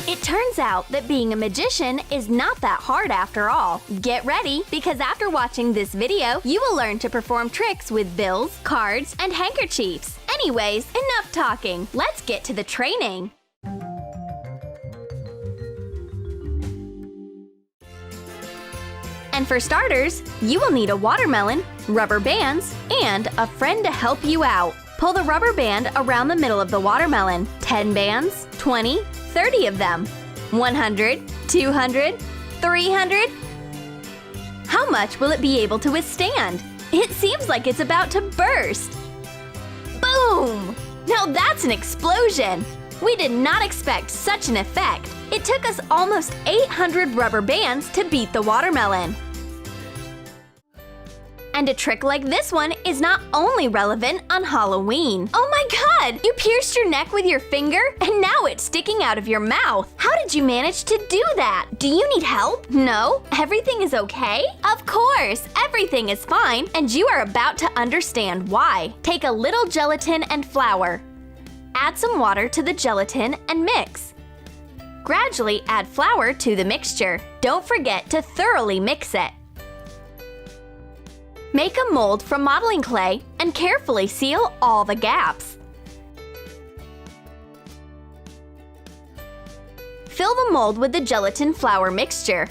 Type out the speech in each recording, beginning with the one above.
It turns out that being a magician is not that hard after all. Get ready, because after watching this video, you will learn to perform tricks with bills, cards, and handkerchiefs. Anyways, enough talking. Let's get to the training. And for starters, you will need a watermelon, rubber bands, and a friend to help you out. Pull the rubber band around the middle of the watermelon. 10 bands, 20, 30 of them. 100, 200, 300. How much will it be able to withstand? It seems like it's about to burst. Boom! Now that's an explosion! We did not expect such an effect. It took us almost 800 rubber bands to beat the watermelon. And a trick like this one is not only relevant on Halloween. Oh my god! You pierced your neck with your finger and now it's sticking out of your mouth. How did you manage to do that? Do you need help? No? Everything is okay? Of course! Everything is fine, and you are about to understand why. Take a little gelatin and flour. Add some water to the gelatin and mix. Gradually add flour to the mixture. Don't forget to thoroughly mix it. Make a mold from modeling clay and carefully seal all the gaps. Fill the mold with the gelatin flour mixture.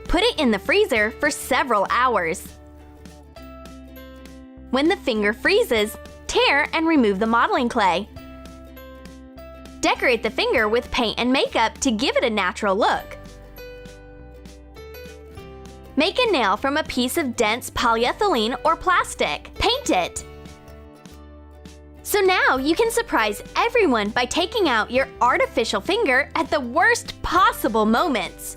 Put it in the freezer for several hours. When the finger freezes, tear and remove the modeling clay. Decorate the finger with paint and makeup to give it a natural look. Make a nail from a piece of dense polyethylene or plastic. Paint it. So now you can surprise everyone by taking out your artificial finger at the worst possible moments.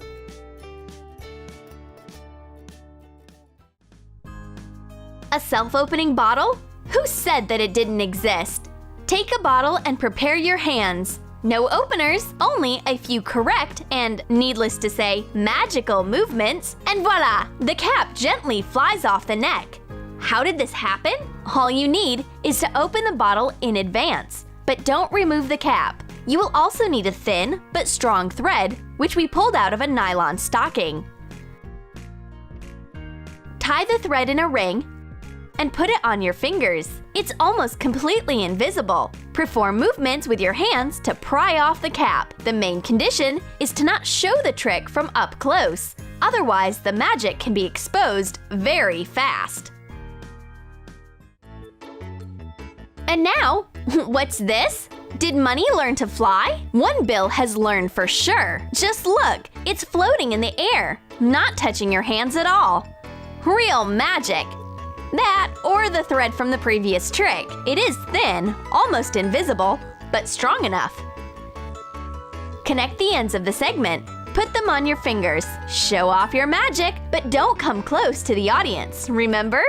A self-opening bottle? Who said that it didn't exist? Take a bottle and prepare your hands. No openers, only a few correct and, needless to say, magical movements, and voila! The cap gently flies off the neck. How did this happen? All you need is to open the bottle in advance, but don't remove the cap. You will also need a thin but strong thread, which we pulled out of a nylon stocking. Tie the thread in a ring and put it on your fingers. It's almost completely invisible. Perform movements with your hands to pry off the cap. The main condition is to not show the trick from up close. Otherwise, the magic can be exposed very fast. And now, what's this? Did money learn to fly? One bill has learned for sure. Just look, it's floating in the air, not touching your hands at all. Real magic. That, or the thread from the previous trick. It is thin, almost invisible, but strong enough. Connect the ends of the segment. Put them on your fingers. Show off your magic, but don't come close to the audience, remember?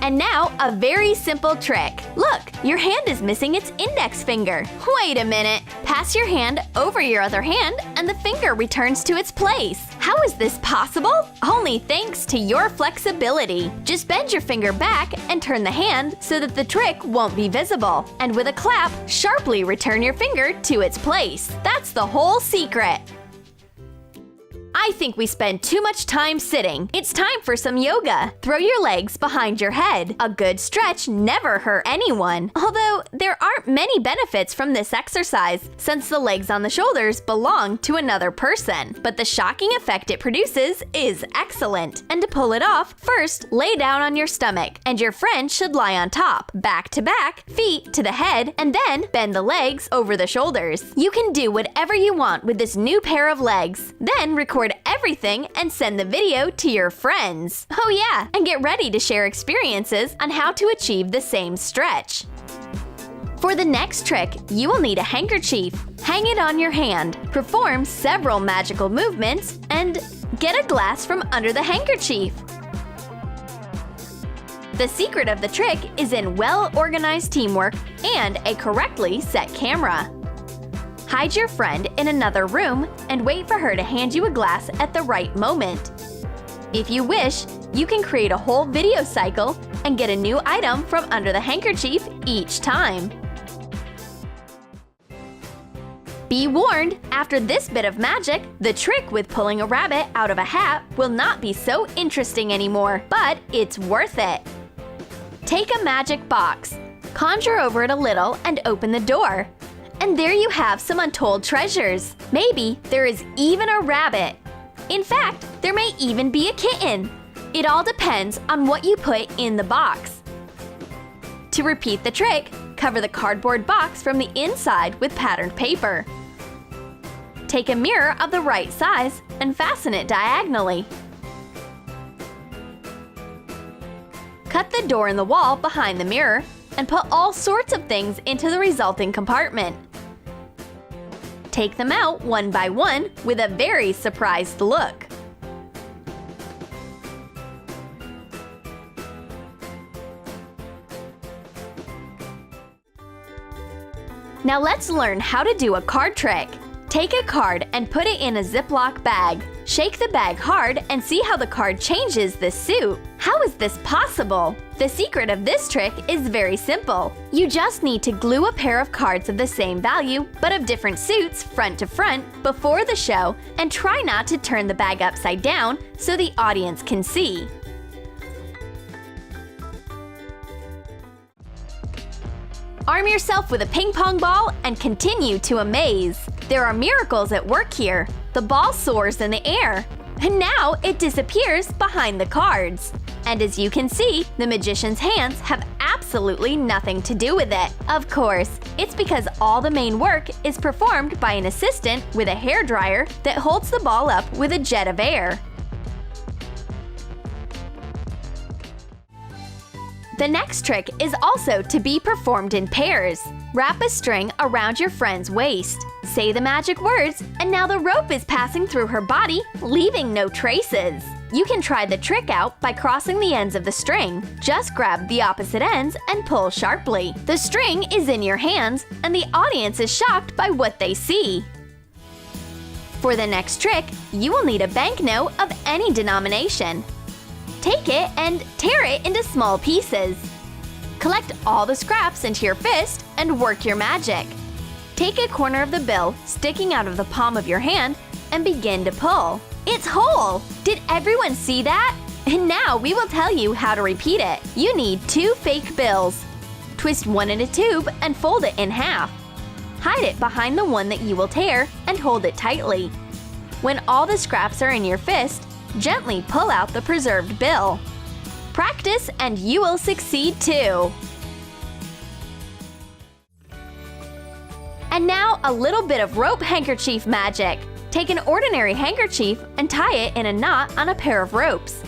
And now, a very simple trick. Look, your hand is missing its index finger. Wait a minute. Pass your hand over your other hand and the finger returns to its place. How is this possible? Only thanks to your flexibility. Just bend your finger back and turn the hand so that the trick won't be visible. And with a clap, sharply return your finger to its place. That's the whole secret. I think we spend too much time sitting. It's time for some yoga. Throw your legs behind your head. A good stretch never hurt anyone. Although, there aren't many benefits from this exercise, since the legs on the shoulders belong to another person. But the shocking effect it produces is excellent. And to pull it off, first lay down on your stomach, and your friend should lie on top, back to back, feet to the head, and then bend the legs over the shoulders. You can do whatever you want with this new pair of legs. Then record everything and send the video to your friends. Oh yeah, and get ready to share experiences on how to achieve the same stretch. For the next trick, you will need a handkerchief. Hang it on your hand, perform several magical movements, and get a glass from under the handkerchief. The secret of the trick is in well-organized teamwork and a correctly set camera. Hide your friend in another room and wait for her to hand you a glass at the right moment. If you wish, you can create a whole video cycle and get a new item from under the handkerchief each time. Be warned, after this bit of magic, the trick with pulling a rabbit out of a hat will not be so interesting anymore, but it's worth it. Take a magic box, conjure over it a little and open the door. And there you have some untold treasures. Maybe there is even a rabbit. In fact, there may even be a kitten. It all depends on what you put in the box. To repeat the trick, cover the cardboard box from the inside with patterned paper. Take a mirror of the right size and fasten it diagonally. Cut the door in the wall behind the mirror and put all sorts of things into the resulting compartment. Take them out one by one with a very surprised look. Now let's learn how to do a card trick. Take a card and put it in a Ziploc bag. Shake the bag hard and see how the card changes the suit. How is this possible? The secret of this trick is very simple. You just need to glue a pair of cards of the same value, but of different suits front to front before the show, and try not to turn the bag upside down so the audience can see. Arm yourself with a ping pong ball and continue to amaze. There are miracles at work here. The ball soars in the air, and now it disappears behind the cards. And as you can see, the magician's hands have absolutely nothing to do with it. Of course, it's because all the main work is performed by an assistant with a hairdryer that holds the ball up with a jet of air. The next trick is also to be performed in pairs. Wrap a string around your friend's waist. Say the magic words, and now the rope is passing through her body, leaving no traces. You can try the trick out by crossing the ends of the string. Just grab the opposite ends and pull sharply. The string is in your hands, and the audience is shocked by what they see. For the next trick, you will need a banknote of any denomination. Take it and tear it into small pieces. Collect all the scraps into your fist and work your magic. Take a corner of the bill sticking out of the palm of your hand and begin to pull. It's whole! Did everyone see that? And now we will tell you how to repeat it. You need 2 fake bills. Twist one in a tube and fold it in half. Hide it behind the one that you will tear and hold it tightly. When all the scraps are in your fist, gently pull out the preserved bill. Practice and you will succeed too! And now a little bit of rope handkerchief magic. Take an ordinary handkerchief and tie it in a knot on a pair of ropes.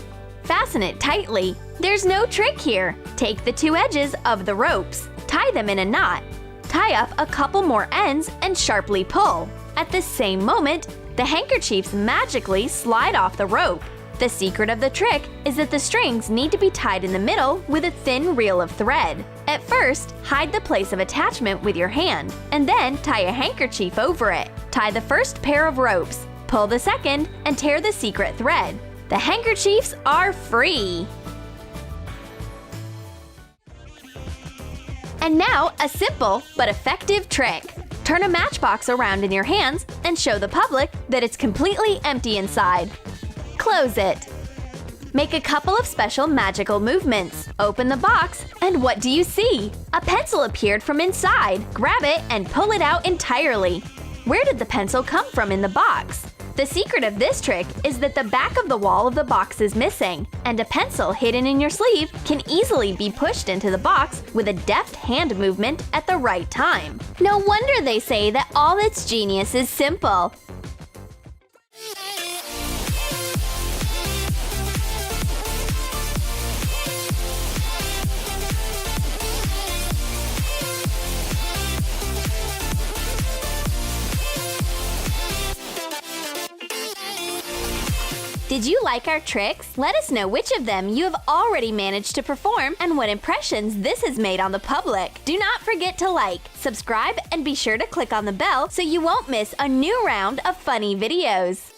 Fasten it tightly. There's no trick here. Take the 2 edges of the ropes. Tie them in a knot. Tie up a couple more ends and sharply pull. At the same moment, the handkerchiefs magically slide off the rope. The secret of the trick is that the strings need to be tied in the middle with a thin reel of thread. At first, hide the place of attachment with your hand, and then tie a handkerchief over it. Tie the first pair of ropes, pull the second, and tear the secret thread. The handkerchiefs are free! And now, a simple but effective trick. Turn a matchbox around in your hands and show the public that it's completely empty inside. Close it. Make a couple of special magical movements. Open the box, and what do you see? A pencil appeared from inside. Grab it and pull it out entirely. Where did the pencil come from in the box? The secret of this trick is that the back of the wall of the box is missing, and a pencil hidden in your sleeve can easily be pushed into the box with a deft hand movement at the right time. No wonder they say that all its genius is simple. Did you like our tricks? Let us know which of them you have already managed to perform and what impressions this has made on the public. Do not forget to like, subscribe, and be sure to click on the bell so you won't miss a new round of funny videos.